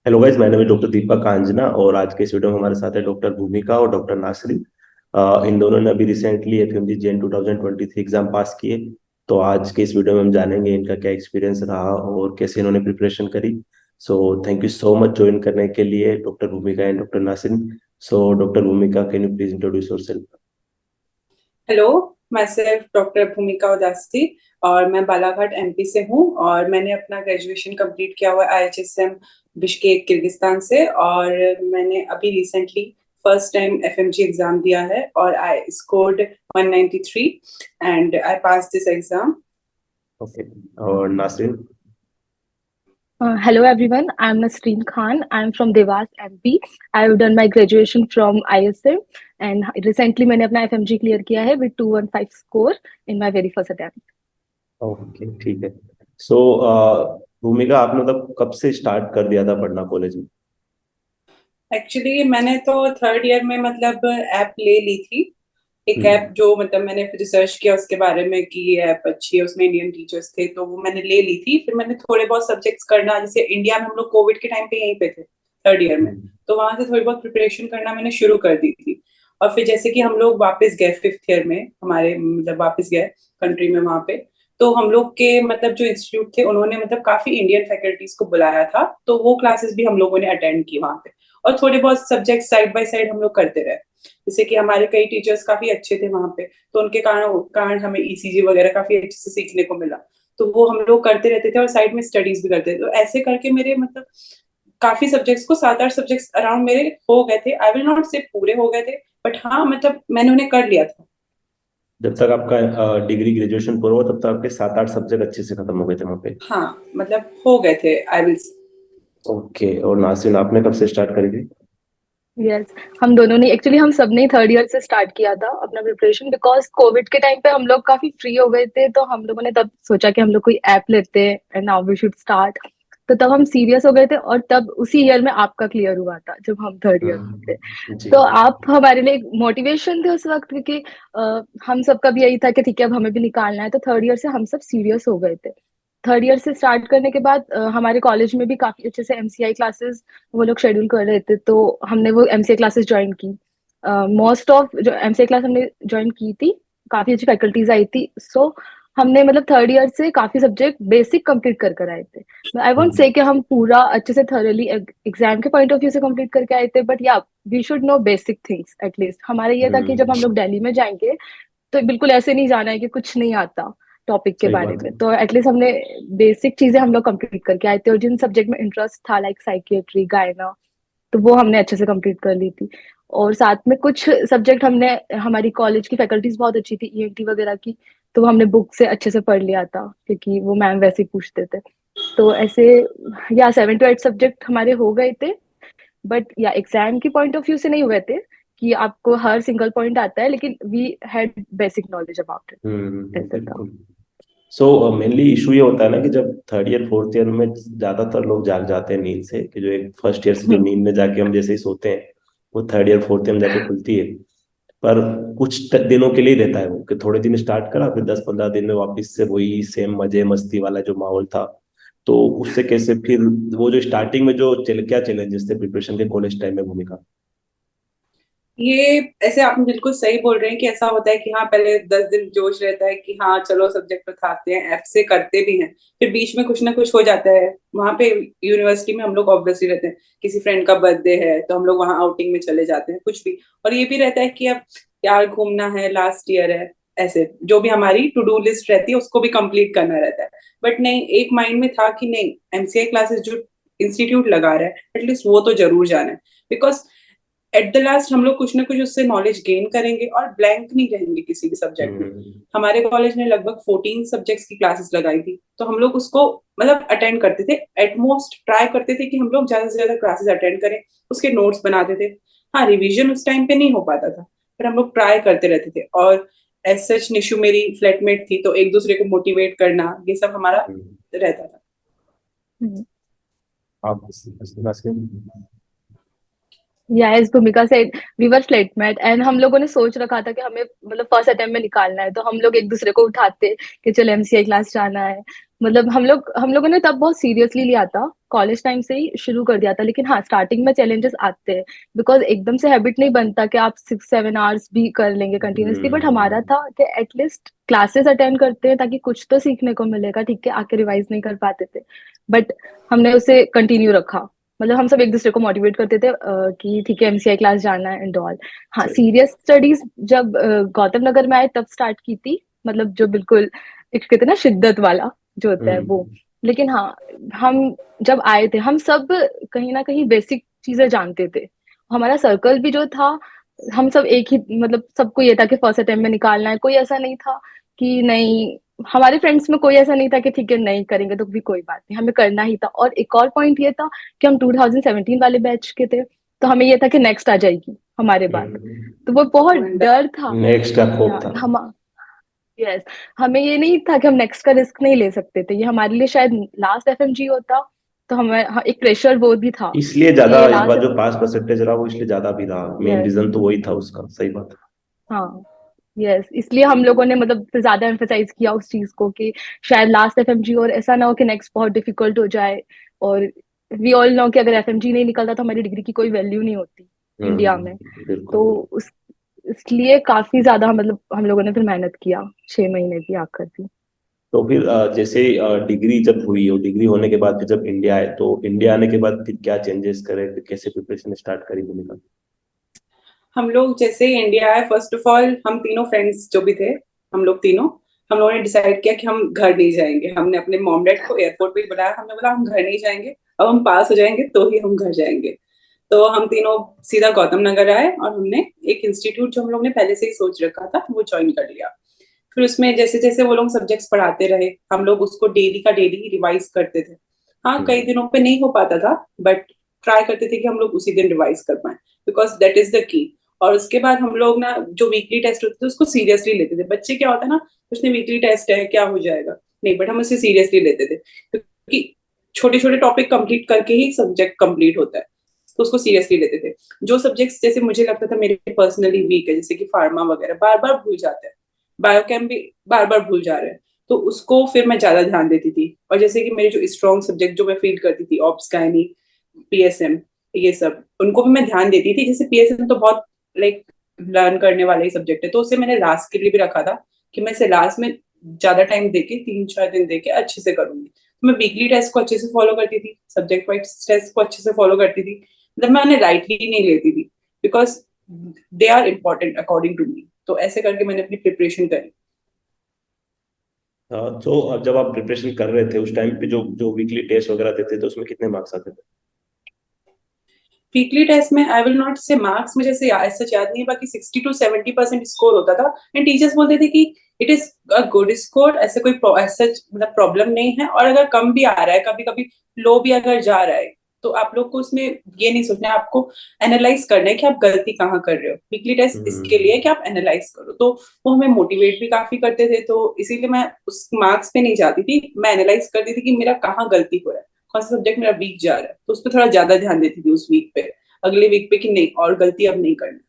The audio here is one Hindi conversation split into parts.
हेलो गाइस, मैं नाम डॉक्टर दीपक कांजना और आज के इस वीडियो में हमारे साथ है डॉक्टर भूमिका और डॉक्टर नासरीन। इन दोनों ने अभी रिसेंटली एफएमजी जेन 2023 एग्जाम पास किए। तो आज के इस वीडियो में हम जानेंगे इनका क्या एक्सपीरियंस रहा और कैसे इन्होंने प्रिपरेशन करी। So thank you so much join करने के लिए doctor Bhumika and doctor Nasreen. So doctor Bhumika, can you please introduce yourself? Hello. मैं सिर्फ डॉक्टर भूमिका उदासी और मैं बालाघाट एमपी से हूँ और मैंने अपना ग्रेजुएशन कंप्लीट किया हुआ आईएचएसएम बिश्केक किर्गिस्तान से। और मैंने अभी recently first time FMG exam दिया है और I scored 193 and I pass this exam. Okay. और Nasreen? Hello everyone, I'm Nasreen Khan. I'm from Devas, MP. I've done my graduation from ISM and recently मैंने अपना FMG clear किया है with 215 score in my very first attempt. Okay, ठीक है। सो भूमिका, आपने मतलब कब से स्टार्ट कर दिया था पढ़ना कॉलेज में? एक्चुअली मैंने तो थर्ड ईयर में मतलब ऐप ले ली थी। एक ऐप हम्म। जो मतलब मैंने रिसर्च किया उसके बारे में कि ये ऐप अच्छी है, उसमें इंडियन टीचर्स थे तो वो मैंने ले ली थी। फिर मैंने थोड़े बहुत सब्जेक्ट्स करना, जैसे इंडिया में हम लोग कोविड के टाइम पे यहीं पे थे थर्ड ईयर में, हम्म। तो वहां से थोड़ी बहुत प्रिपरेशन करना मैंने शुरू कर दी थी। और फिर जैसे कि हम लोग वापस गए फिफ्थ ईयर में, हमारे मतलब वापस गए कंट्री में वहां पे, तो हम लोग के मतलब जो इंस्टीट्यूट थे उन्होंने मतलब काफी इंडियन फैकल्टीज को बुलाया था, तो वो क्लासेस भी हम लोगों ने अटेंड की वहां पे। और थोड़े बहुत सब्जेक्ट साइड बाय साइड हम लोग करते रहे। जैसे कि हमारे कई टीचर्स काफी अच्छे थे वहां पे, तो उनके कारण कारण हमें ईसीजी वगैरह काफी अच्छे से सीखने को मिला। तो वो हम लोग करते रहते थे और साइड में स्टडीज भी करते थे। तो ऐसे करके मेरे मतलब काफी सब्जेक्ट्स को 7-8 सब्जेक्ट्स अराउंड मेरे हो गए थे। आई विल नॉट से पूरे हो गए थे, बट हाँ मतलब मैंने उन्हें कर लिया था। जब तक आपका डिग्री ग्रेजुएशन पूरा हुआ तब तक आपके 7-8 सब्जेक्ट अच्छे से खत्म हो गए थे वहाँ पे? हाँ मतलब हो गए थे आई विल। ओके। और नासिर, आपने कब से स्टार्ट करी थी? Yes, हम दोनों ने एक्चुअली हम सब ने थर्ड ईयर से स्टार्ट किया था अपना प्रिपरेशन बिकॉज कोविड के टाइम पे हम लोग काफी फ्री हो गए थे, तो हम लोगों ने तब सोचा कि हम लोग कोई ऐप लेते हैं and now we should start. तो तब हम सीरियस हो गए थे और तब उसी ईयर में आपका क्लियर हुआ था जब हम थर्ड ईयर में थे। जी। तो आप हमारे लिए मोटिवेशन थे उस वक्त, क्योंकि हम सबका भी यही था कि ठीक है अब हमें भी निकालना है। तो थर्ड ईयर से हम सब सीरियस हो गए थे। थर्ड ईयर से स्टार्ट करने के बाद हमारे कॉलेज में भी काफी अच्छे से एमसीआई क्लासेस वो लोग शेड्यूल कर रहे थे, तो हमने वो एमसीआई क्लासेस ज्वाइन की। मोस्ट ऑफ जो एमसीआई क्लास हमने ज्वाइन की थी, काफी अच्छी फैकल्टीज आई थी। सो हमने मतलब थर्ड ईयर से काफी सब्जेक्ट बेसिक कंप्लीट कर कर आए थे। आई वोंट से कि हम पूरा अच्छे से थॉरली एग्जाम के पॉइंट ऑफ व्यू से कंप्लीट करके आए थे, but yeah we should know basic things at least. हमारा ये था कि जब हम लोग दिल्ली में जाएंगे तो बिल्कुल ऐसे नहीं जाना है कि कुछ नहीं आता टॉपिक के सही बारे बात है। में। तो एटलीस्ट हमने बेसिक चीजें हम लोग कंप्लीट करके आए थे, और जिन सब्जेक्ट में इंटरेस्ट था लाइक साइकियाट्री गायना, तो वो हमने अच्छे से कंप्लीट कर ली थी। और साथ में कुछ सब्जेक्ट हमने, हमारी कॉलेज की फैकल्टीज बहुत अच्छी थी ईएनटी वगैरह की, तो हमने बुक से अच्छे से पढ़ लिया था क्योंकि वो मैम वैसे ही पूछते थे। तो ऐसे या 7 to 8 सब्जेक्ट हमारे हो गए थे। बट या एग्जाम की पॉइंट ऑफ व्यू से नहीं हुए थे कि आपको हर सिंगल पॉइंट आता है, लेकिन we had basic knowledge about it, ऐसा था। बिल्कुल। सो मेनली इशू ये होता है ना कि जब थर्ड ईयर फोर्थ ईयर में ज्यादातर लोग जाग जाते हैं नींद से, कि जो एक फर्स्ट ईयर से जो नींद में जाके हम जैसे ही सोते हैं वो थर्ड ईयर फोर्थ ईयर में जाके खुलती है। पर कुछ दिनों के लिए रहता है वो, कि थोड़े दिन स्टार्ट करा फिर 10-15 दिन में वापस से वही सेम मजे मस्ती वाला जो माहौल था। तो उससे कैसे फिर वो जो स्टार्टिंग में जो क्या चैलेंजेस थे प्रिपरेशन के कॉलेज टाइम में, भूमिका? ये ऐसे आप बिल्कुल सही बोल रहे हैं कि ऐसा होता है कि हाँ पहले 10 दिन जोश रहता है कि हाँ चलो सब्जेक्ट उठाते हैं, ऐप से करते भी हैं। फिर बीच में कुछ ना कुछ हो जाता है वहां पे। यूनिवर्सिटी में हम लोग ऑब्वियसली रहते हैं, किसी फ्रेंड का बर्थडे है तो हम लोग वहां आउटिंग में चले जाते हैं कुछ भी। और ये भी रहता है कि अब यार घूमना है, लास्ट ईयर है, ऐसे जो भी हमारी टू डू लिस्ट रहती है उसको भी कंप्लीट करना रहता है। बट नहीं, एक माइंड में था कि नहीं, एमसीए क्लासेस जो इंस्टीट्यूट लगा रहा है एटलीस्ट वो तो जरूर जाना है। बिकॉज एट द लास्ट हम लोग कुछ ना कुछ उससे नॉलेज गेन करेंगे और ब्लैंक नहीं रहेंगे किसी भी सब्जेक्ट में। हम्म। हमारे कॉलेज ने लगभग 14 सब्जेक्ट्स की क्लासेस लगाई थी, तो हम लोग उसको मतलब अटेंड करते थे। एटमोस्ट ट्राई करते थे कि हम लोग ज्यादा से ज्यादा क्लासेस अटेंड करें, उसके नोट्स बनाते थे। हाँ रिवीजन उस टाइम पे नहीं हो पाता था, पर हम लोग ट्राई करते रहते थे। और एज सच निशु मेरी फ्लैटमेट थी, तो एक दूसरे को मोटिवेट करना ये सब हमारा हम्म। रहता था। हम्म। आप या इस भूमिका से वी वर फ्लैटमेट एंड हम लोगों ने सोच रखा था कि हमें मतलब फर्स्ट अटेम्प्ट में निकालना है, तो हम लोग एक दूसरे को उठाते कि चलो एमसीआई क्लास जाना है। मतलब हम लोगों ने तब बहुत सीरियसली लिया था, कॉलेज टाइम से ही शुरू कर दिया था। लेकिन हाँ, स्टार्टिंग में चैलेंजेस आते हैं, बिकॉज एकदम से हैबिट नहीं बनता कि आप 6-7 आवर्स भी कर लेंगे कंटिन्यूसली। बट हमारा हम्म। था कि एटलीस्ट क्लासेस अटेंड करते हैं ताकि कुछ तो सीखने को मिलेगा। ठीक है, आके रिवाइज नहीं कर पाते थे, बट हमने उसे कंटिन्यू रखा। मतलब हम सब एक दूसरे को मोटिवेट करते थे कि ठीक है, एमसीआई क्लास जाना है एंड ऑल। हाँ, सही। सीरियस स्टडीज जब गौतम नगर में आए तब स्टार्ट की थी। मतलब जो बिल्कुल एक कहते हैं ना शिद्दत वाला जो होता है वो। हम्म। लेकिन हाँ, हम जब आए थे हम सब कहीं ना कहीं बेसिक चीजें जानते थे। हमारा सर्कल भी जो था, हम सब एक ही, मतलब सबको ये था कि फर्स्ट अटेम्प्ट में निकालना है। कोई ऐसा नहीं था कि नहीं, हमारे फ्रेंड्स में कोई ऐसा नहीं था कि ठीक है नहीं करेंगे तो भी कोई बात नहीं, हमें करना ही था। और एक और पॉइंट ये था कि हम 2017 वाले बैच के थे, तो हमें ये था कि नेक्स्ट आ जाएगी हमारे बाद। तो वो बहुत डर था। नेक्स्ट का खौफ या था। हम, यस, हमें ये नहीं था कि हम नेक्स्ट का रिस्क नहीं ले सकते थे। ये हमारे लिए शायद लास्ट एफएमजी होता, तो हमें हाँ, एक प्रेशर वो भी था इसलिए कि ज्यादा ये इस बार लास्ट। जो पास परसेंटेज रहा वो इसलिए ज्यादा भी रहा, मेन यस, रीजन तो वही था उसका। सही बात है। हाँ, यस, इसलिए हम लोगों ने मतलब फिर ज्यादा एम्फेसाइज किया उस चीज को कि शायद लास्ट एफएमजी, और ऐसा ना हो कि नेक्स्ट बहुत डिफिकल्ट हो जाए। और वी ऑल नो कि अगर एफएमजी नहीं निकलता तो हमारी डिग्री की कोई वैल्यू नहीं होती इंडिया में। बिल्कुल तो बिल्कुल। उस इसलिए काफी ज्यादा मतलब हम लोगों ने फिर मेहनत किया, 6 महीने भी आकर भी। तो फिर जैसे डिग्री जब हुई और डिग्री होने के बाद फिर जब इंडिया आए, तो इंडिया आने के बाद फिर क्या चेंजेस करे, फिर कैसे प्रिपरेशन स्टार्ट करी बोले? हम लोग जैसे ही इंडिया आए, फर्स्ट ऑफ ऑल हम तीनों फ्रेंड्स जो भी थे, हम लोग तीनों, हम लोगों ने डिसाइड किया कि हम घर नहीं जाएंगे। हमने अपने मॉम डैड को एयरपोर्ट पे ही बुलाया, हमने बोला हम घर नहीं जाएंगे, अब हम पास हो जाएंगे तो ही हम घर जाएंगे। तो हम तीनों सीधा गौतम नगर आए और हमने एक इंस्टीट्यूट जो हम लोग ने पहले से ही सोच रखा था वो ज्वाइन कर लिया। फिर उसमें जैसे जैसे वो लोग सब्जेक्ट्स पढ़ाते रहे, हम लोग उसको डेली का डेली रिवाइज करते थे। हाँ, कई हम्म। दिनों पे नहीं हो पाता था, बट ट्राई करते थे कि हम लोग उसी दिन रिवाइज कर पाए, because that is the key. और उसके बाद हम लोग ना जो वीकली टेस्ट होते थे उसको सीरियसली लेते थे। बच्चे क्या होता है ना, उसने वीकली टेस्ट है क्या हो जाएगा, नहीं, बट हम उसे सीरियसली लेते थे क्योंकि छोटे छोटे टॉपिक कंप्लीट करके ही सब्जेक्ट कंप्लीट होता है। तो उसको सीरियसली लेते थे। जो सब्जेक्ट्स जैसे मुझे लगता था मेरे पर्सनली वीक है, जैसे कि फार्मा वगैरह बार बार भूल जाते हैं, बायोकेम भी बार बार भूल जा रहे हैं, तो उसको फिर मैं ज्यादा ध्यान देती थी। और जैसे कि मेरे जो स्ट्रॉन्ग सब्जेक्ट जो मैं फील करती थी, ऑप्स गायनी, पीएसएम, ये सब उनको भी मैं ध्यान देती थी। जैसे पीएसएम तो बहुत लाइक लर्न करने वाला ही सब्जेक्ट है, तो उसे मैंने लास्ट के लिए भी रखा था कि मैं इसे लास्ट में ज्यादा टाइम देके 3-4 दिन देके अच्छे से करूंगी। तो मैं वीकली टेस्ट को अच्छे से फॉलो करती थी, सब्जेक्ट वाइज टेस्ट को अच्छे से फॉलो करती थी। मतलब मैं उन्हें लाइटली नहीं लेती थी, because they are important according to me. तो ऐसे करके मैंने अपनी प्रिपरेशन करी। तो अब जब आप प्रिपरेशन कर रहे थे उस टाइम पे जो जो वीकली टेस्ट वगैरह देते थे उसमें कितने मार्क्स आते थे? वीकली टेस्ट में आई विल नॉट से मार्क्स मुझे से सच याद नहीं, बाकी 60 to 70% स्कोर होता था। एंड टीचर्स बोलते थे कि it is a good score, ऐसे कोई ऐसा मतलब प्रॉब्लम नहीं है। और अगर कम भी आ रहा है, कभी कभी लो भी अगर जा रहा है, तो आप लोग को उसमें ये नहीं सोचना है, आपको एनालाइज करना है कि आप गलती कहाँ कर रहे हो। वीकली टेस्ट इसके लिए है हम्म। कि आप एनालाइज करो। तो वो हमें मोटिवेट भी काफी करते थे, तो इसीलिए मैं उस मार्क्स पे नहीं जाती थी, मैं एनालाइज करती थी कि मेरा कहाँ गलती हो रहा है, कौन सा सब्जेक्ट मेरा वीक जा रहा है, तो उस पर थोड़ा ज्यादा ध्यान देती थी उस वीक पे, अगले वीक पे कि नहीं और गलती अब नहीं करनी।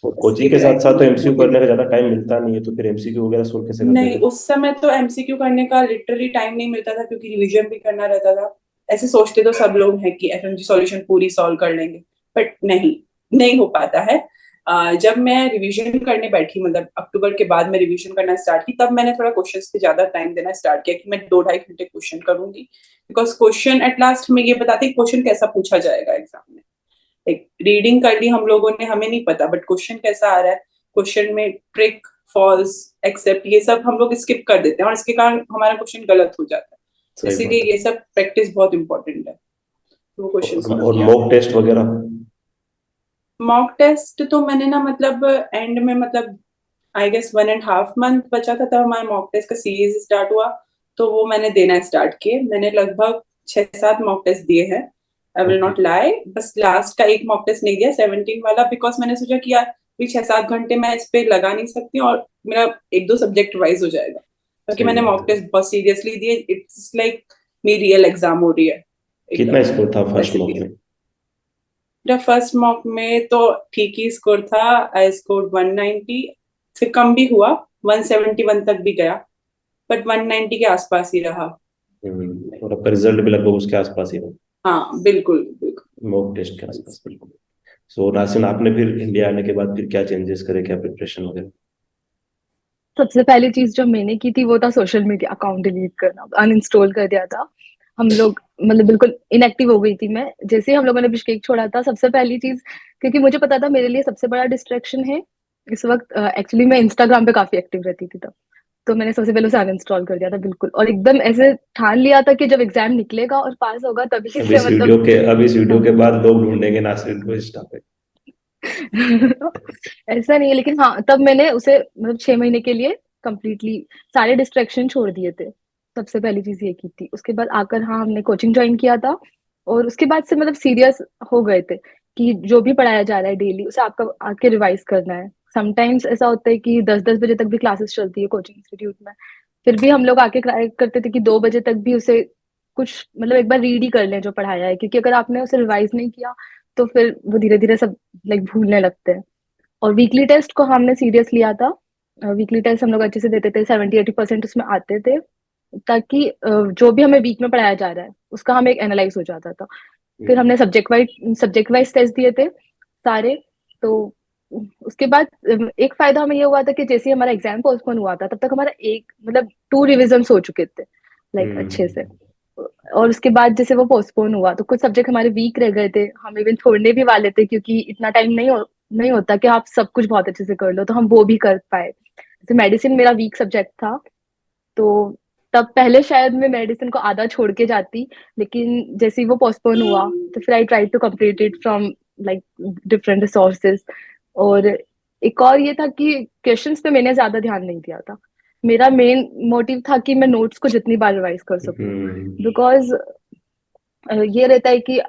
और बस ये कोचिंग के ट्राई साथ साथ तो करना एमसीक्यू करने मोटिवेट। का ज्यादा टाइम मिलता नहीं है, तो फिर एमसीक्यू वगैरह सोल्व कैसे करते नहीं, थे? उस समय तो एमसीक्यू करने का लिटरली टाइम नहीं मिलता था क्योंकि रिवीजन भी करना रहता था। ऐसे सोचते तो सब लोग हैं कि एफएमजी सॉल्यूशन पूरी सॉल्व कर लेंगे, बट नहीं, नहीं हो पाता है। जब मैं रिवीजन करने बैठी, मतलब अक्टूबर के बाद मैं रिवीजन करना स्टार्ट की, तब मैंने थोड़ा क्वेश्चंस पे ज्यादा टाइम देना स्टार्ट किया कि मैं 2-2.5 घंटे क्वेश्चन करूंगी। बिकॉज क्वेश्चन एट लास्ट हमें ये बताते हैं क्वेश्चन कैसा पूछा जाएगा एग्जाम में। एक रीडिंग कर ली हम लोगों ने, हमें नहीं पता, बट क्वेश्चन कैसा आ रहा है, क्वेश्चन में ट्रिक, फॉल्स, एक्सेप्ट, ये सब हम लोग स्किप कर देते हैं और इसके कारण हमारा क्वेश्चन गलत हो जाता है। सही इसीलिए बात है। ये सब प्रैक्टिस बहुत इंपॉर्टेंट है। वो क्वेश्चन सॉल्व और किया। मॉक टेस्ट वगैरह? मॉक टेस्ट तो मैंने ना मतलब एंड में, मतलब आई गेस 1.5 मंथ बचा था तब हमारा मॉक टेस्ट का सीरीज स्टार्ट हुआ। तो वो मैंने देना स्टार्ट किए। मैंने लगभग 6-7 मॉक टेस्ट दिए हैं, I will okay. Not lie. बस लास्ट का एक मॉक टेस्ट नहीं दिया, 17 वाला, बिकॉज मैंने सोचा कि यार भी 6-7 घंटे मैं इस पे लगा नहीं सकती और मेरा 1-2 सब्जेक्ट वाइज हो जाएगा। क्योंकि सही मैंने बात मॉक है। टेस्ट बहुत सीरियसली दिए, इट्स लाइक मेरी रियल एग्जाम हो रही है कितना एकदम। स्कोर था फर्स्ट वैसे मॉक दिए। में? मेरा फर्स्ट मॉक में तो ठीक ही स्कोर था, आई स्कोर 190, फिर कम भी हुआ, 171 तक भी गया, बट 190 के आसपास ही रहा। और आपका रिजल्ट भी लगभग उसके आसपास ही रहा, हाँ बिल्कुल बिल्कुल। मॉक टेस्ट के आसपास, बिल्कुल। सो नासिन, आपने फिर इंडिया आने के बाद फिर क्या चेंजेस करे, क्या प्रिपरेशन वगैरह? सबसे पहली चीज जो मैंने की थी वो था सोशल मीडिया अकाउंट डिलीट करना, अनइंस्टॉल कर दिया था हम लोग। मतलब बिल्कुल इनएक्टिव हो गई थी मैं जैसे ही हम लोगों ने बिश्केक छोड़ा था। सबसे पहली चीज, क्योंकि मुझे पता था मेरे लिए सबसे बड़ा डिस्ट्रैक्शन है इस वक्त, एक्चुअली मैं इंस्टाग्राम पे काफी एक्टिव रहती थी तब। तो मैंने सबसे पहले उसे अनइंस्टॉल कर दिया था बिल्कुल, और एकदम ऐसे ठान लिया था कि जब एग्जाम निकलेगा और पास होगा तभी अब से इस मतलब। वीडियो के अब इस वीडियो हाँ। के बाद लोग ढूंढेंगे नासिर को इंस्टा पे। ऐसा नहीं है, लेकिन हाँ तब मैंने उसे मतलब 6 महीने के लिए कंप्लीटली सारे डिस्ट्रैक्शन छोड़ दिए थे। सबसे पहली चीज ये की थी। उसके बाद आकर हाँ हमने कोचिंग ज्वाइन किया था, और उसके बाद से मतलब सीरियस हो गए थे कि जो भी पढ़ाया जा रहा है डेली उसे आपका आके रिवाइज करना है। समटाइम्स ऐसा होता है कि 10-10 बजे तक भी क्लासेस चलती है कोचिंग इंस्टीट्यूट में, फिर भी हम लोग आके ट्राई करते थे कि 2 बजे तक भी उसे कुछ मतलब एक बार रीड ही कर लें जो पढ़ाया है, क्योंकि अगर आपने उसे रिवाइज नहीं किया तो फिर वो धीरे धीरे सब लाइक भूलने लगते हैं। और वीकली टेस्ट को हमने सीरियस लिया था। वीकली टेस्ट हम लोग अच्छे से देते थे, 70-80% उसमें आते थे, ताकि जो भी हमें वीक में पढ़ाया जा रहा है उसका हमें एक एनालाइज हो जाता था। फिर हमने सब्जेक्ट वाइज टेस्ट दिए थे सारे। तो उसके बाद एक फायदा हमें ये हुआ था कि जैसे ही हमारा एग्जाम पोस्टपोन हुआ था तब तक हमारा एक मतलब 2 रिविजन हो चुके थे लाइक अच्छे से। हम्म। और उसके बाद जैसे वो पोस्टपोन हुआ तो कुछ सब्जेक्ट हमारे वीक रह गए थे, हम इवन छोड़ने भी वाले थे क्योंकि इतना टाइम नहीं होता कि आप सब कुछ बहुत अच्छे से कर लो, तो हम वो भी कर पाए। जैसे मेडिसिन मेरा वीक सब्जेक्ट था, तो तब पहले शायद मैं मेडिसिन को आधा छोड़ के जाती, लेकिन जैसे ही वो पोस्टपोन हुआ तो फिर I try to complete it from like different resources. और एक और ये था कि क्वेश्चंस पे मैंने ज्यादा ध्यान नहीं दिया था। मेरा मेन मोटिव था कि मैं नोट्स को जितनी बार रिवाइज कर सकूं, हम्म। बिकॉज ये रहता है कि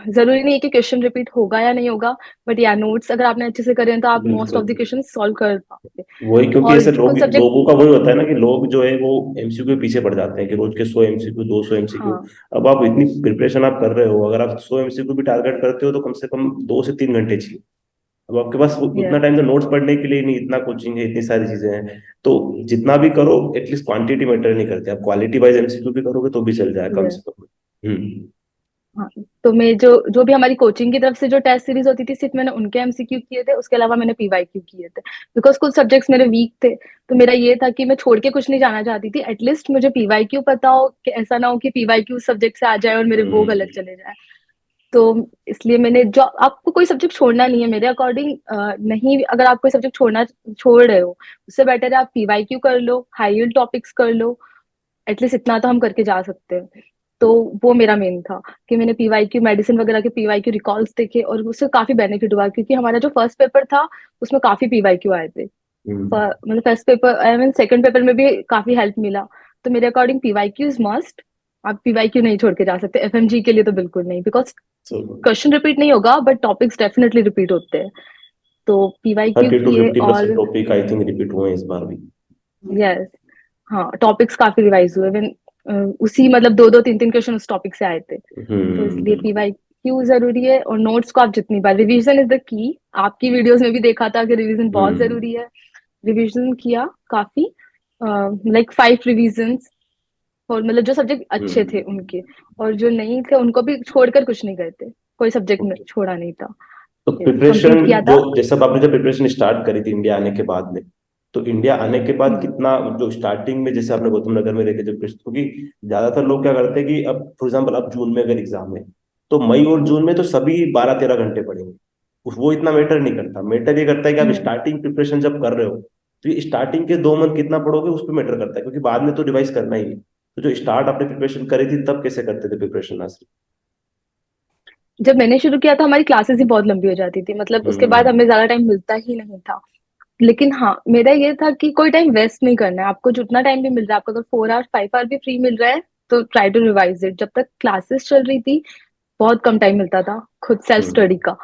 जरूरी नहीं है कि क्वेश्चन रिपीट होगा या नहीं होगा, बट या नोट्स अगर आपने अच्छे से करें तो आप मोस्ट ऑफ बिल्कुल द क्वेश्चन सॉल्व कर पाओगे। वही, क्योंकि और ऐसे लोग कुछ सब्जेक्ट। लोगों का वही होता है ना कि लोग जो है वो एमसीक्यू के पीछे पड़ जाते हैं कि रोज के 100 एमसीक्यू, 200 एमसीक्यू। हाँ। अब आप इतनी प्रिपरेशन आप कर रहे हो, अगर आप 100 एमसीक्यू भी टारगेट करते हो तो कम से कम 2 से 3 घंटे चाहिए। अब आपके पास उतना यस। टाइम तो नोट्स पढ़ने के लिए नहीं, इतना कोचिंग है, इतनी सारी चीजें हैं। तो जितना भी करो, एटलीस्ट क्वांटिटी मैटर नहीं करती, आप क्वालिटी वाइज एमसीक्यू भी करोगे तो भी चल जाए कम यस। से कम। हम्म। हाँ। तो मैं जो जो भी हमारी कोचिंग की तरफ से जो टेस्ट सीरीज होती थी सिर्फ मैंने उनके एमसीक्यू किए थे, उसके अलावा मैंने पीवाईक्यू किए थे। बिकॉज कुछ सब्जेक्ट्स मेरे वीक थे, तो मेरा ये था कि मैं छोड़ के कुछ नहीं जाना चाहती थी, एटलीस्ट मुझे पीवाईक्यू पता हो, कि ऐसा ना हो कि पीवाईक्यू सब्जेक्ट से आ जाए और मेरे वो गलत हम्म। चले जाए। तो इसलिए मैंने जो आपको कोई सब्जेक्ट छोड़ना नहीं है मेरे अकॉर्डिंग, नहीं अगर आप कोई सब्जेक्ट छोड़ रहे हो उससे बेटर है आप पीवाईक्यू कर लो, हाई यील्ड टॉपिक्स कर लो। एटलीस्ट इतना तो हम करके जा सकते हैं। तो वो मेरा मेन था कि मैंने पीवाईक्यू मेडिसिन वगैरह के पीवाईक्यू रिकॉल्स देखे, और उससे काफी बेनिफिट हुआ क्योंकि हमारा जो फर्स्ट पेपर था उसमें काफी पीवाईक्यू आए थे। हम्म। मतलब first paper I mean second paper में भी काफी हेल्प मिला। तो मेरे अकॉर्डिंग पीवाईक्यू इज मस्ट। आप पीवाईक्यू नहीं छोड़ के जा सकते, एफएमजी के लिए तो बिल्कुल नहीं, बिकॉज सो क्वेश्चन रिपीट नहीं होगा बट टॉपिक्स डेफिनेटली रिपीट होते हैं। तो पीवाईक्यू 30 to किए 50% और टॉपिक आई थिंक रिपीट हुए हैं इस बार भी। यस। हाँ टॉपिक्स काफी रिवाइज हुए, इवन उसी मतलब 2-2 3-3 क्वेश्चन उस टॉपिक से आए थे। तो इसलिए बिल्कुल। पीवाईक्यू जरूरी है, और नोट्स को आप जितनी बार, रिवीजन इज द की। आपकी वीडियोस में भी देखा था कि रिवीजन बहुत हम्म। जरूरी है। रिवीजन किया काफी, लाइक 5 रिवीजन्स। और मतलब जो सब्जेक्ट अच्छे थे हम्म। उनके, और जो नहीं थे उनको भी छोड़कर कुछ नहीं गए थे, कोई सब्जेक्ट ओके। छोड़ा नहीं था। तो कंप्लीट प्रिपरेशन किया जो था। जैसे अब आपने जब प्रिपरेशन स्टार्ट करी थी इंडिया आने के बाद में, तो इंडिया आने के बाद हम्म। कितना, जो स्टार्टिंग में जैसे आपने गौतम नगर में रह के जब, क्योंकि ज्यादातर लोग क्या करते हैं कि अब फॉर एग्जाम्पल अब जून में अगर एग्जाम है तो मई और जून में तो सभी 12-13 घंटे पढ़ेंगे। वो इतना मैटर नहीं करता, मैटर ये करता है कि आप हम्म। स्टार्टिंग प्रिपरेशन जब कर रहे हो तो ये स्टार्टिंग के 2 मंथ कितना पढ़ोगे उस पर मैटर करता है, क्योंकि बाद में तो रिवाइज करना ही है। तो जो स्टार्ट आपने प्रिपरेशन करी थी तब कैसे करते थे प्रिपरेशन आसिफ? जब मैंने शुरू किया था हमारी क्लासेस ही बहुत लंबी हो जाती थी, मतलब उसके बाद हम्म। हमें ज्यादा टाइम मिलता ही नहीं था। लेकिन हाँ मेरा ये था कि कोई टाइम वेस्ट नहीं करना है, आपको जितना टाइम भी मिल रहा है, आपको अगर 4 आवर 5 आवर भी फ्री मिल रहा है तो ट्राई टू रिवाइज इट। जब तक क्लासेस चल रही थी बहुत कम टाइम मिलता था खुद सेल्फ स्टडी हम्म। का।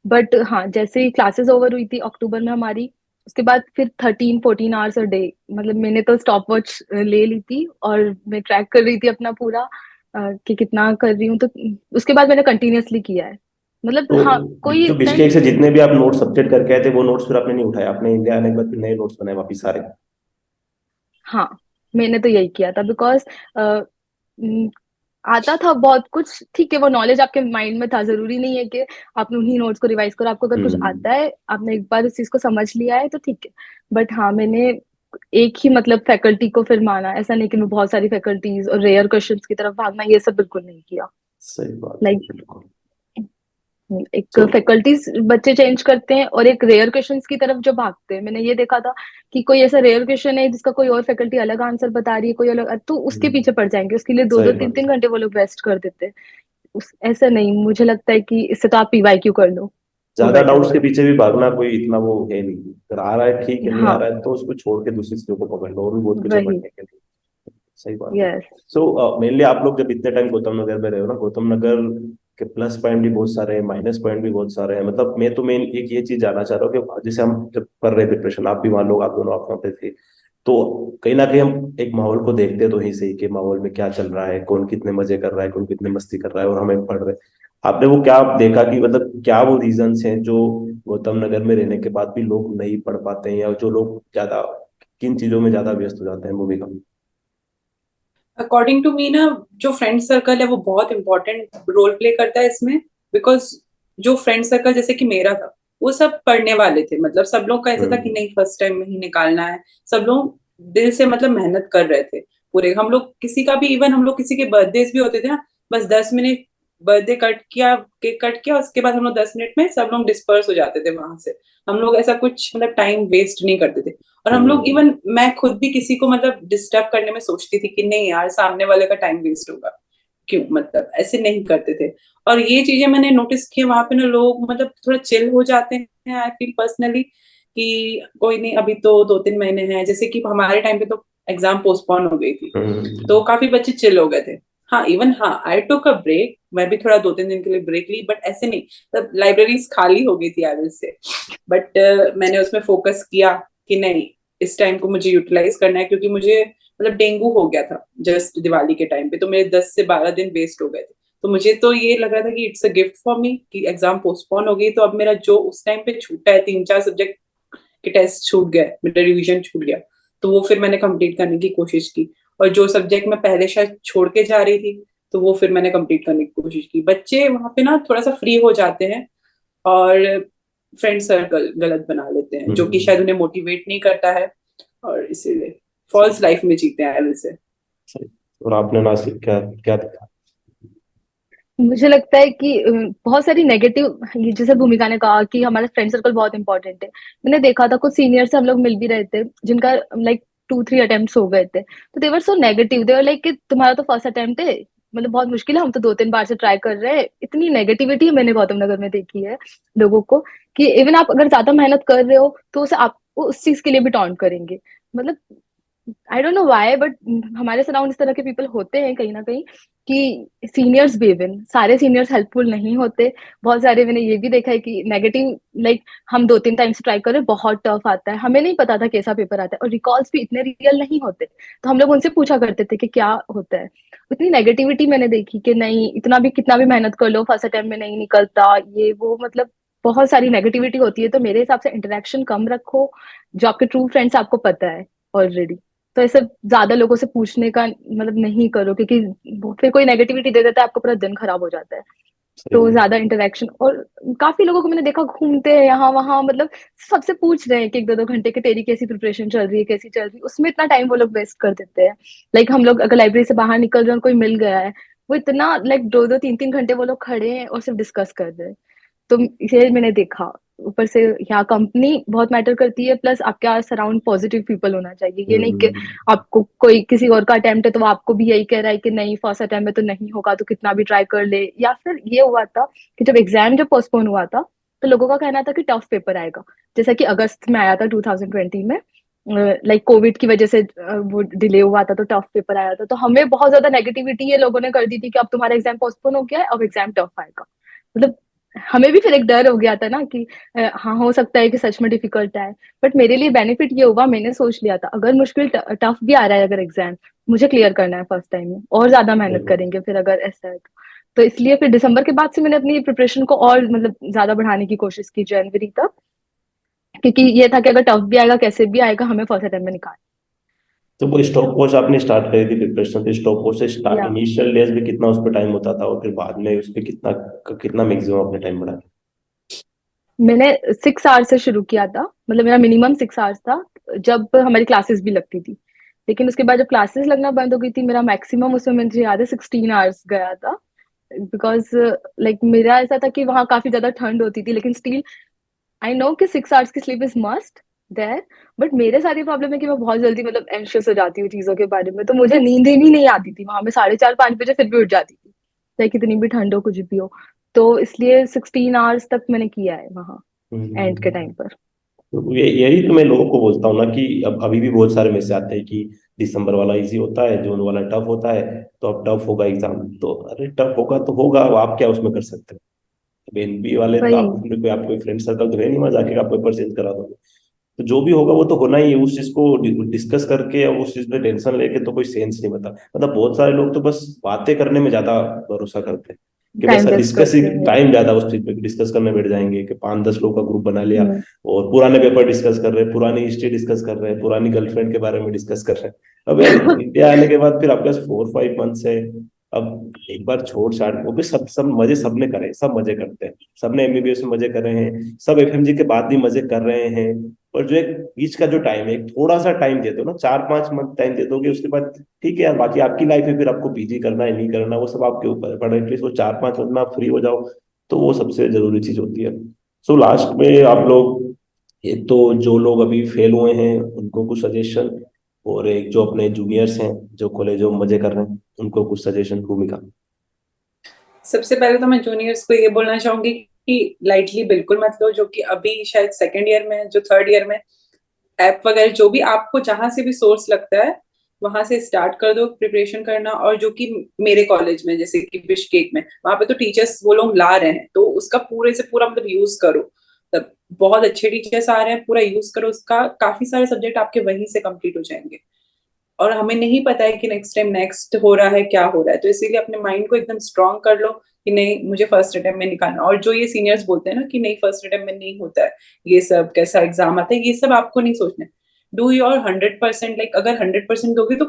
बट हाँ जैसे ही क्लासेस ओवर हुई थी अक्टूबर में हमारी, उसके बाद फिर 13-14 आवर्स अ डे, मतलब मैंने तो स्टॉप वॉच ले ली थी और मैं ट्रैक कर रही थी अपना पूरा कि कितना कर रही हूँ। तो उसके बाद मैंने कंटिन्यूअसली किया है। मतलब तो हाँ कोई जो टाइम। बिस्केक से जितने भी आप नोट्स अपडेट करके आए थे वो नोट्स फिर आपने नहीं उठाए, आपने इंडिया आने के बाद फिर नए नोट्स बनाए वापिस सारे? हाँ मैंने तो यही किया था बिकॉज आता था बहुत कुछ, ठीक है, वो नॉलेज आपके माइंड में था, जरूरी नहीं है कि आपने उन्हीं नोट्स को रिवाइज करो। आपको अगर कुछ हम्म। आता है, आपने एक बार उस चीज को समझ लिया है तो ठीक है। बट हाँ, मैंने एक ही मतलब फैकल्टी को फिर माना, ऐसा नहीं कि मैं बहुत सारी फैकल्टीज और रेयर क्वेश्चंस की तरफ भागना, ये सब बिल्कुल नहीं किया। सही बात है, लाइक बिल्कुल। एक सो फैकल्टीज बच्चे चेंज करते हैं और एक रेयर क्वेश्चंस की तरफ जो भागते हैं। मैंने ये देखा था कि कोई ऐसा रेयर क्वेश्चन है जिसका कोई और फैकल्टी अलग आंसर बता रही है, कोई अलग, तो उसके पीछे पड़ जाएंगे, उसके लिए दो सही दो तीन बात तीन है। घंटे वो लोग वेस्ट कर देते हैं। ऐसा नहीं, मुझे लगता है कि इससे तो आप पीवाईक्यू कर लो, वो ज्यादा बेटर डाउट्स है। के पीछे भी भागना कोई इतना वो है नहीं। अगर आ रहा है ठीक है, नहीं आ हाँ, रहा है तो उसको छोड़ के दूसरी चीजों को पकड़ लो, और भी बहुत कुछ है वही। पढ़ने के लिए। सही बात है। यस। सो मेनली आप लोग जब इतने टाइम गौतम नगर में रहे हो ना, गौतम नगर के प्लस पॉइंट भी बहुत सारे हैं, माइनस पॉइंट भी बहुत सारे हैं। मतलब मैं तो मेन एक ये चीज जानना चाह रहा हूँ कि जैसे हम जब कर रहे प्रिपरेशन, आप भी मान लो, आप दोनों आप वहाँ पे थे, तो कहीं ना कहीं हम एक माहौल को देखते हैं तो ही सही कि माहौल में क्या चल रहा है, कौन कितने मजे कर रहा है, कौन कितने मस्ती कर रहा है, और हमें पढ़ रहे हैं। आपने वो क्या देखा कि मतलब क्या वो रीजंस हैं जो गौतम नगर में रहने के बाद भी लोग नहीं पढ़ पाते हैं, या जो लोग ज्यादा किन चीजों में ज्यादा व्यस्त हो जाते हैं, वो भी कम। अकॉर्डिंग टू मी ना, जो फ्रेंड सर्कल है वो बहुत इंपॉर्टेंट रोल प्ले करता है इसमें। बिकॉज जो फ्रेंड सर्कल जैसे कि मेरा था, वो सब पढ़ने वाले थे। मतलब सब लोग का ऐसा था कि हम्म। नहीं, फर्स्ट टाइम में ही निकालना है। सब लोग दिल से मतलब मेहनत कर रहे थे पूरे। हम लोग किसी का भी, इवन हम लोग किसी के बर्थडे भी होते थे ना, बस 10 मिनट बर्थडे कट किया, केक कट किया, उसके बाद हम लोग 10 मिनट में सब लोग डिस्पर्स हो जाते थे वहां से। हम लोग ऐसा कुछ मतलब टाइम वेस्ट नहीं करते थे। और हम लोग, हम्म। इवन मैं खुद भी किसी को मतलब डिस्टर्ब करने में सोचती थी कि नहीं यार, सामने वाले का टाइम वेस्ट होगा, क्यों, मतलब ऐसे नहीं करते थे। और ये चीजें मैंने नोटिस की वहां पे ना, लोग मतलब थोड़ा चिल हो जाते हैं। आई फील पर्सनली कि कोई नहीं, अभी तो 2-3 महीने हैं। जैसे कि हमारे टाइम पे तो एग्जाम पोस्टपोन हो गई थी, तो हम्म। काफी बच्चे चिल हो गए थे। हाँ, इवन हाँ, आई टुक अ ब्रेक, मैं भी थोड़ा 2-3 दिन के लिए ब्रेक ली, बट ऐसे नहीं, तब लाइब्रेरीज खाली हो गई थी आई विल से। बट मैंने उसमें फोकस किया कि नहीं, इस टाइम को मुझे यूटिलाइज करना है, क्योंकि मुझे मतलब डेंगू हो गया था जस्ट दिवाली के टाइम पे, तो मेरे 10 से 12 दिन वेस्ट हो गए थे। तो मुझे तो ये लग रहा था कि it's a gift for me कि एग्जाम पोस्टपोन हो गई, तो अब मेरा जो उस टाइम पे छूटा है, 3-4 सब्जेक्ट के टेस्ट छूट गए, मेरा रिवीजन छूट गया, तो वो फिर मैंने कंप्लीट करने की कोशिश की। और जो सब्जेक्ट मैं पहले शायद छोड़ के जा रही थी, तो वो फिर मैंने कंप्लीट करने की कोशिश की। बच्चे वहां पे ना थोड़ा सा फ्री हो जाते हैं, और फ्रेंड सर्कल गलत बना लेते हैं, जो कि हम्म। शायद उन्हें मोटिवेट नहीं करता है, और इसीलिए सही। फॉल्स लाइफ में जीते हैं आई से। सही। और आपने नासिक क्या क्या देखा? मुझे लगता है कि बहुत सारी नेगेटिव, ये जैसे भूमिका ने कहा कि हमारा फ्रेंड सर्कल बहुत इंपॉर्टेंट है। मैंने देखा था कुछ सीनियर से हम लोग मिल भी रहे थे, जिनका लाइक 2-3 अटेम्प्ट हो गए थे, तो देवर सो नेगेटिव, देवर लाइक कि तुम्हारा तो फर्स्ट अटेम्प्ट है, मतलब बहुत मुश्किल है, हम तो 2-3 बार से ट्राई कर रहे हैं। इतनी नेगेटिविटी मैंने गौतम नगर में देखी है लोगों को, कि इवन आप अगर ज्यादा मेहनत कर रहे हो तो उसे आपको उस चीज के लिए भी टॉन्ट करेंगे। मतलब I don't know why, but हमारे सराउंड इस तरह के पीपल होते हैं कहीं ना कहीं, कि सीनियर्स भी, इवन सारे सीनियर्स हेल्पफुल नहीं होते। बहुत सारे मैंने ये भी देखा है कि नेगेटिव, लाइक हम 2-3 टाइम से ट्राई कर रहे हैं, बहुत टफ आता है, हमें नहीं पता था कैसा पेपर आता है, और रिकॉल्स भी इतने रियल नहीं होते, तो हम लोग उनसे पूछा करते थे कि क्या होता है। इतनी नेगेटिविटी मैंने देखी कि नहीं, इतना भी कितना भी मेहनत कर लो फर्स्ट अटेम्प्ट में नहीं निकलता, ये वो, मतलब बहुत सारी नेगेटिविटी होती है। तो मेरे हिसाब से इंटरेक्शन कम रखो, जो आपके ट्रू फ्रेंड्स आपको पता है ऑलरेडी, तो ऐसे ज्यादा लोगों से पूछने का मतलब नहीं करो, क्योंकि फिर कोई नेगेटिविटी दे देता है, आपका पूरा दिन खराब हो जाता है। सही तो बात। ज्यादा इंटरेक्शन, और काफी लोगों को मैंने देखा घूमते हैं यहाँ वहां, मतलब सबसे पूछ रहे हैं कि 1-2 घंटे के तेरी कैसी प्रिपरेशन चल रही है, कैसी चल रही है, उसमें इतना टाइम वो लोग वेस्ट कर देते हैं। लाइक हम लोग अगर लाइब्रेरी से बाहर निकल रहे हैं और कोई मिल गया है, वो इतना लाइक 2-2 3-3 घंटे वो लोग खड़े हैं और सिर्फ डिस्कस कर रहे हैं। तो ये मैंने देखा। ऊपर से यहाँ कंपनी बहुत मैटर करती है, प्लस आपके सराउंड पॉजिटिव पीपल होना चाहिए। ये नहीं कि हम्म। आपको कोई किसी और का अटेम्प्ट है तो वो आपको भी यही कह रहा है कि नहीं फर्स्ट अटेम्प्ट में तो नहीं होगा, तो कितना भी ट्राई कर ले। या फिर ये हुआ था कि जब पोस्टपोन हुआ था, तो लोगों का कहना था कि टफ पेपर आएगा, जैसा कि अगस्त में आया था 2020 में। लाइक कोविड की वजह से वो डिले हुआ था, तो टफ पेपर आया था, तो हमें बहुत ज्यादा नेगेटिविटी ये लोगों ने कर दी थी कि अब तुम्हारा एग्जाम पोस्टपोन हो गया है, अब एग्जाम टफ आएगा। मतलब हमें भी फिर एक डर हो गया था ना कि हाँ हो सकता है कि सच में डिफिकल्ट आए। बट मेरे लिए बेनिफिट ये हुआ, मैंने सोच लिया था अगर मुश्किल टफ भी आ रहा है, अगर एग्जाम मुझे क्लियर करना है फर्स्ट टाइम में, और ज्यादा सही मेहनत बात। करेंगे फिर अगर ऐसा है तो इसलिए फिर दिसंबर के बाद से मैंने अपनी प्रिपरेशन को और मतलब ज्यादा बढ़ाने की कोशिश की जनवरी तक, क्योंकि ये था कि अगर टफ भी आएगा कैसे भी आएगा, हमें फर्स्ट अटेम्प्ट में निकाल। तो वो स्टॉप वॉच आपने स्टार्ट करी थी प्रिपरेशन, तो स्टॉप वॉच से स्टार्ट या इनिशियल डेज में कितना उस पर टाइम होता था और फिर बाद में उस पर कितना कितना मैक्सिमम आपने टाइम बढ़ा मैंने 6 आवर्स से शुरू किया था, मतलब मेरा मिनिमम 6 आवर्स था जब हमारी क्लासेस भी लगती थी। लेकिन उसके बाद जब क्लासेस लगना बंद हो गई थी, मेरा मैक्सिमम उसमें मुझे याद है 16 आवर्स गया था। बिकॉज लाइक मेरा ऐसा था कि वहाँ काफी ज्यादा ठंड होती थी, लेकिन स्टिल आई नो कि 6 आवर्स की sleep is must there. But मेरे साथ ये प्रॉब्लम है कि मैं बहुत जल्दी मतलब एंशियस हो जाती हूँ चीजों के बारे में, तो मुझे नींद ही नहीं आती थी वहां। मैं 4:30 5 बजे फिर भी उठ जाती थी, चाहे कितनी भी ठंड हो कुछ भी हो। तो इसलिए 16 आवर्स तक मैंने किया है वहाँ एंड के था? टाइम पर। तो ये यही तो मैं लोगों को बोलता हूँ ना कि अब अभी भी बहुत सारे मैसेज आते हैं कि दिसंबर वाला इजी होता है, जून वाला टफ होता है, तो अब टफ होगा एग्जाम। तो अरे टफ होगा तो होगा, अब आप क्या उसमें कर सकते हैं? अब एनबी वाले तो वही। आप कोई आपको फ्रेंड सर्कल तो है नहीं, वहां जाके आप पेपर चेंज करा दोगे। तो जो भी होगा वो तो होना ही है, उस चीज को डिस्कस करके और उस चीज पे टेंशन लेके तो कोई सेंस नहीं बता। मतलब बहुत सारे लोग तो बस बातें करने में ज्यादा भरोसा करते हैं कि बस टाइम वेस्ट डिस्कस ही करते हैं या। टाइम ज्यादा उस चीज पे डिस्कस करने बैठ जाएंगे कि 5-10 लोग का ग्रुप बना लिया हम्म। और पुराने पेपर डिस्कस कर रहे हैं, पुरानी हिस्ट्री डिस्कस कर रहे हैं, पुरानी गर्लफ्रेंड के बारे में डिस्कस कर रहे हैं। अब यार इंडिया आने के बाद फिर आपके पास 4-5 मंथ्स है। अब एक बार छोड़ छाड़ वो भी सब सब मजे सबने करे, सब मजे करते हैं, सबने एमबीबीएस में मजे कर रहे हैं, सब एफएमजी के बाद भी मजे कर रहे हैं। और जो एक बीच का जो टाइम है, एक थोड़ा सा टाइम दे दो ना, 4-5 मंथ टाइम दे दोगे, उसके बाद ठीक है यार, बाकी आपकी लाइफ है, फिर आपको पीजी करना है नहीं करना वो सब आपके ऊपर है, बट एटलीस्ट वो 4-5 मंथ में आप फ्री हो जाओ, तो वो सबसे जरूरी चीज होती है। सो लास्ट में आप लोग, एक तो जो लोग अभी फेल हुए हैं उनको कुछ सजेशन, और एक जो अपने जूनियर्स हैं जो कॉलेज में मजे कर रहे हैं उनको कुछ सजेशन, भूमिका। सबसे पहले तो मैं जूनियर्स को ये बोलना चाहूंगी कि लाइटली बिल्कुल मत लो, जो कि अभी शायद सेकेंड ईयर में, जो थर्ड ईयर में ऐप वगैरह जो भी आपको जहां से भी सोर्स लगता है वहां से स्टार्ट कर दो प्रिपरेशन करना। और जो कि मेरे कॉलेज में जैसे कि बिशकेक में, वहां पे तो टीचर्स वो लोग ला रहे हैं, तो उसका पूरे से पूरा मतलब यूज करो। तब बहुत अच्छे टीचर्स आ रहे हैं, पूरा यूज करो उसका, काफी सारे सब्जेक्ट आपके वहीं से कंप्लीट हो जाएंगे। और हमें नहीं पता है कि नेक्स्ट टाइम नेक्स्ट हो रहा है क्या हो रहा है, तो इसीलिए अपने माइंड को एकदम स्ट्रांग कर लो कि नहीं मुझे फर्स्ट अटेम्प्ट में निकालना। और जो ये सीनियर्स बोलते हैं ना कि नहीं फर्स्ट अटेम्प्ट में नहीं होता है, ये सब कैसा एग्जाम आता है, ये सब आपको नहीं सोचना है। डू योर 100%, लाइक अगर 100% दोगे तो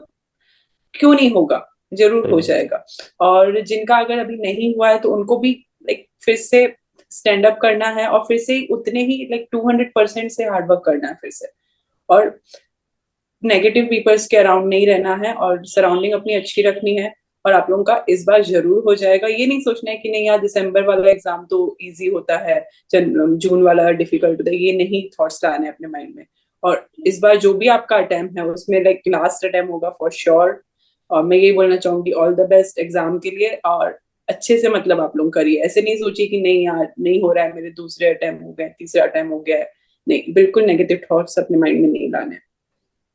क्यों नहीं होगा, जरूर हो जाएगा। और जिनका अगर अभी नहीं हुआ है तो उनको भी लाइक फिर से स्टैंड अप करना है, और फिर से उतने ही लाइक 200% से हार्डवर्क करना है फिर से। और नेगेटिव पीपल्स के अराउंड नहीं रहना है, और सराउंडिंग अपनी अच्छी रखनी है। और आप लोगों का इस बार जरूर हो जाएगा, ये नहीं सोचना है कि नहीं यार दिसंबर वाला एग्जाम तो इजी होता है, जून वाला डिफिकल्ट होता है, ये नहीं थॉट्स लाने अपने माइंड में। और इस बार जो भी आपका अटेम्प्ट है उसमें लाइक लास्ट अटेम्प्ट होगा फॉर श्योर। और मैं यही बोलना चाहूंगी ऑल द बेस्ट एग्जाम के लिए। और अच्छे से मतलब आप लोग करिए, ऐसे नहीं सोचिए कि नहीं यार नहीं हो रहा है, मेरे दूसरे अटेम्प्ट हो गए, तीसरे अटेम्प्ट हो गया है। नहीं, बिल्कुल नेगेटिव थॉट्स अपने माइंड में नहीं लाने।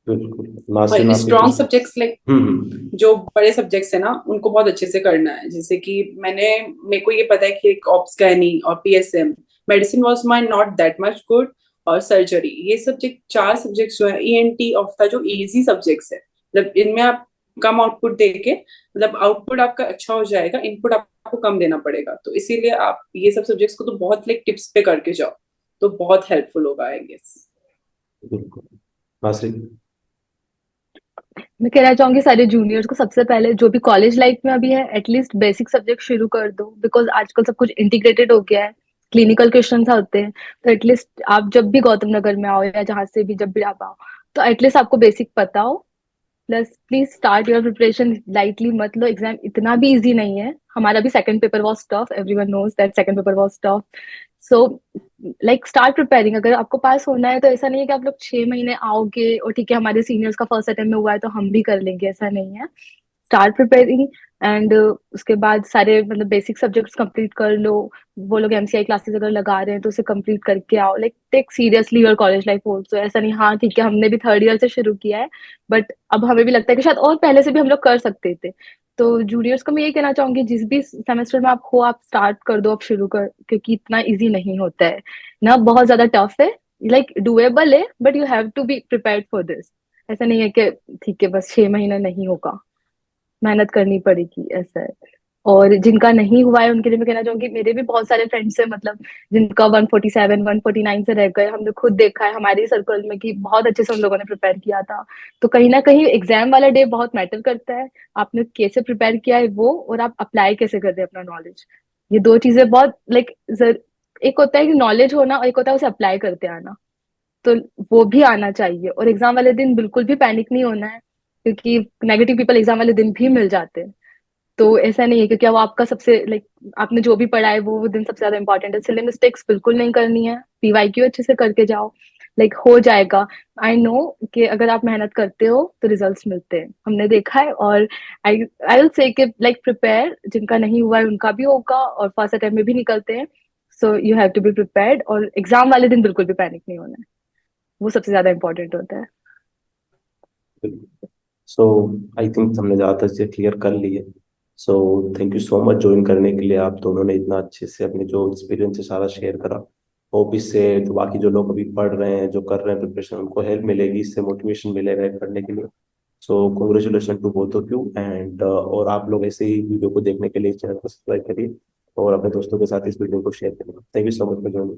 बिल्कुल। और नासिन आपके स्ट्रॉन्ग कुछ। सब्जेक्ट्स लाइक हम्म। जो बड़े सब्जेक्ट्स है ना उनको बहुत अच्छे से करना है। जैसे कि मेरे को ये पता है कि एक ऑब्स्कैनी और PSM, medicine was my not that much good. और सर्जरी, ये सब्जेक्ट 4 सब्जेक्ट्स जो है, ईएनटी ऑफ था जो इजी सब्जेक्ट्स है, मतलब इनमें आप कम आउटपुट देके, मतलब आउटपुट आपका अच्छा हो जाएगा, इनपुट आपको कम देना पड़ेगा। तो इसीलिए आप ये सब सब्जेक्ट्स को तो बहुत लाइक टिप्स पे करके जाओ, तो बहुत हेल्पफुल होगा आई गेस। बिल्कुल। नासिन। मैं कहना चाहूंगी सारे जूनियर्स को, सबसे पहले जो भी कॉलेज लाइफ में अभी है एटलीस्ट बेसिक सब्जेक्ट शुरू कर दो, बिकॉज आजकल सब कुछ इंटीग्रेटेड हो गया है। क्लिनिकल क्वेश्चन होते हैं, तो एटलीस्ट आप जब भी गौतम नगर में आओ या जहां से भी जब भी आप आओ, तो एटलीस्ट आपको बेसिक पता हो। Plus please start your preparation lightly मत लो, एग्जाम इतना भी इजी नहीं है। हमारा भी second paper was tough, everyone knows that second paper was tough. So like start preparing. अगर आपको पास होना है तो ऐसा नहीं है कि आप लोग 6 महीने आओगे और ठीक है हमारे सीनियर्स का फर्स्ट अटेम्प्ट में हुआ है तो हम भी कर लेंगे, ऐसा नहीं है। स्टार्ट प्रिपेयरिंग एंड उसके बाद सारे मतलब बेसिक सब्जेक्ट्स कंप्लीट कर लो। वो लोग एमसीआई क्लासेस अगर लगा रहे हैं तो उसे कंप्लीट करके आओ। Like take seriously your college life also, ऐसा नहीं हाँ ठीक है हमने भी थर्ड ईयर से शुरू किया है बट अब हमें भी लगता है कि शायद और पहले से भी हम लोग कर सकते थे। तो जूनियर्स को मैं ये कहना चाहूंगी जिस भी सेमेस्टर में आप हो आप स्टार्ट कर दो, आप शुरू कर, क्योंकि इतना इजी नहीं होता है ना, बहुत ज्यादा टफ है। लाइक डुएबल है but you have to be prepared for this. ऐसा नहीं है कि ठीक है बस 6 महीने नहीं होगा, मेहनत करनी पड़ेगी, ऐसा है। और जिनका नहीं हुआ है उनके लिए मैं कहना चाहूंगी, मेरे भी बहुत सारे फ्रेंड्स हैं मतलब जिनका 147 149 से रह गए। हमने खुद देखा है हमारे सर्कल में कि बहुत अच्छे से उन लोगों ने प्रिपेयर किया था। तो कहीं ना कहीं एग्जाम वाला डे बहुत मैटर करता है, आपने कैसे प्रिपेयर किया है वो, और आप अप्लाई कैसे कर रहे हैं अपना नॉलेज। ये दो चीजें बहुत लाइक, एक होता है कि नॉलेज होना और एक होता है उसे अप्लाई करते आना। तो वो भी आना चाहिए। और एग्जाम वाले दिन बिल्कुल भी पैनिक नहीं होना है, क्योंकि नेगेटिव पीपल एग्जाम वाले दिन भी मिल जाते हैं। तो ऐसा नहीं है क्योंकि वो आपका सबसे लाइक आपने जो भी पढ़ा है वो दिन सबसे ज्यादा इंपॉर्टेंट है। सिली मिस्टेक्स बिल्कुल नहीं करनी है, पीवाईक्यू अच्छे से करके जाओ, लाइक हो जाएगा। आई नो कि अगर आप मेहनत करते हो तो रिजल्ट्स मिलते हैं, हमने देखा है। और आई आई विल से कि लाइक प्रिपेयर, जिनका नहीं हुआ है उनका भी होगा और फर्स्ट अटेम्प्ट में भी निकलते हैं। So you have to be prepared, और एग्जाम वाले दिन बिल्कुल भी पैनिक नहीं होना है, वो सबसे ज्यादा इंपॉर्टेंट होता है। सो आई थिंक हमने ज़्यादातर चीज़ें क्लियर कर ली है। सो thank you so much join करने के लिए। आप दोनों ने इतना अच्छे से अपने जो एक्सपीरियंस है सारा शेयर करा। होप इससे जो बाकी जो लोग अभी पढ़ रहे हैं, जो कर रहे हैं प्रिपरेशन, उनको हेल्प मिलेगी, इससे मोटिवेशन मिलेगा ये करने के लिए। So congratulation to both of you and और आप लोग ऐसे ही वीडियो को देखने के लिए चैनल को सब्सक्राइब करिए और अपने दोस्तों के साथ इस वीडियो को शेयर करिए। Thank you so much for joining.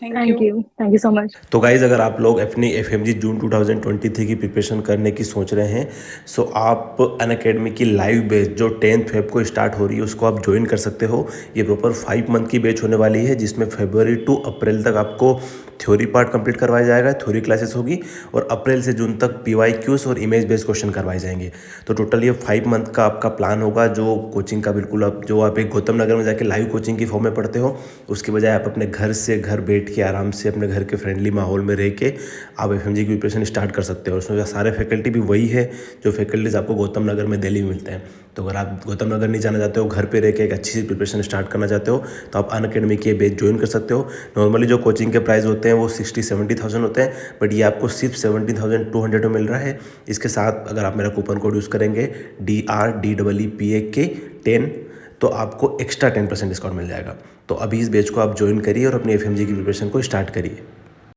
Thank you. Thank you so much. तो गाइज़, अगर आप लोग अपनी एफएमजी जून 2023 की प्रिपरेशन करने की सोच रहे हैं, सो आप अनअकैडमी की लाइव बैच जो 10 फेब को स्टार्ट हो रही है उसको आप ज्वाइन कर सकते हो। ये प्रॉपर 5 मंथ की बैच होने वाली है, जिसमें फरवरी टू अप्रैल तक आपको थ्योरी पार्ट कंप्लीट करवाया जाएगा, थ्योरी क्लासेस होगी, और अप्रैल से जून तक पीवाईक्यूज और इमेज बेस्ड क्वेश्चन करवाए जाएंगे। तो टोटल ये 5 मंथ का आपका प्लान होगा, जो कोचिंग का बिल्कुल आप जो आप एक गौतम नगर में जाके लाइव कोचिंग की फॉर्म में पढ़ते हो, उसके बजाय आप अपने घर से घर बैठ के आराम से अपने घर के फ्रेंडली माहौल में रह के आप एफएमजी की प्रिपरेशन स्टार्ट कर सकते हो। और उसमें सारे फैकल्टी भी वही है जो फैकल्टीज आपको गौतम नगर में दिल्ली में मिलते हैं। तो अगर आप गौतम नगर नहीं जाना चाहते हो, घर पे रह के एक अच्छी सी प्रिपरेशन स्टार्ट करना चाहते हो, तो आप अनअकैडमी की बैच ज्वाइन कर सकते हो। नॉर्मली जो कोचिंग के प्राइस होते हैं वो 60-70,000 होते हैं, बट ये आपको सिर्फ 17,200 में मिल रहा है। इसके साथ अगर आप मेरा कूपन कोड यूज़ करेंगे DRDEEPAK10, तो आपको एक्स्ट्रा 10% डिस्काउंट मिल जाएगा। तो अभी इस बैच को आप ज्वाइन करिए और अपनी एफएमजी की प्रिपरेशन को स्टार्ट करिए।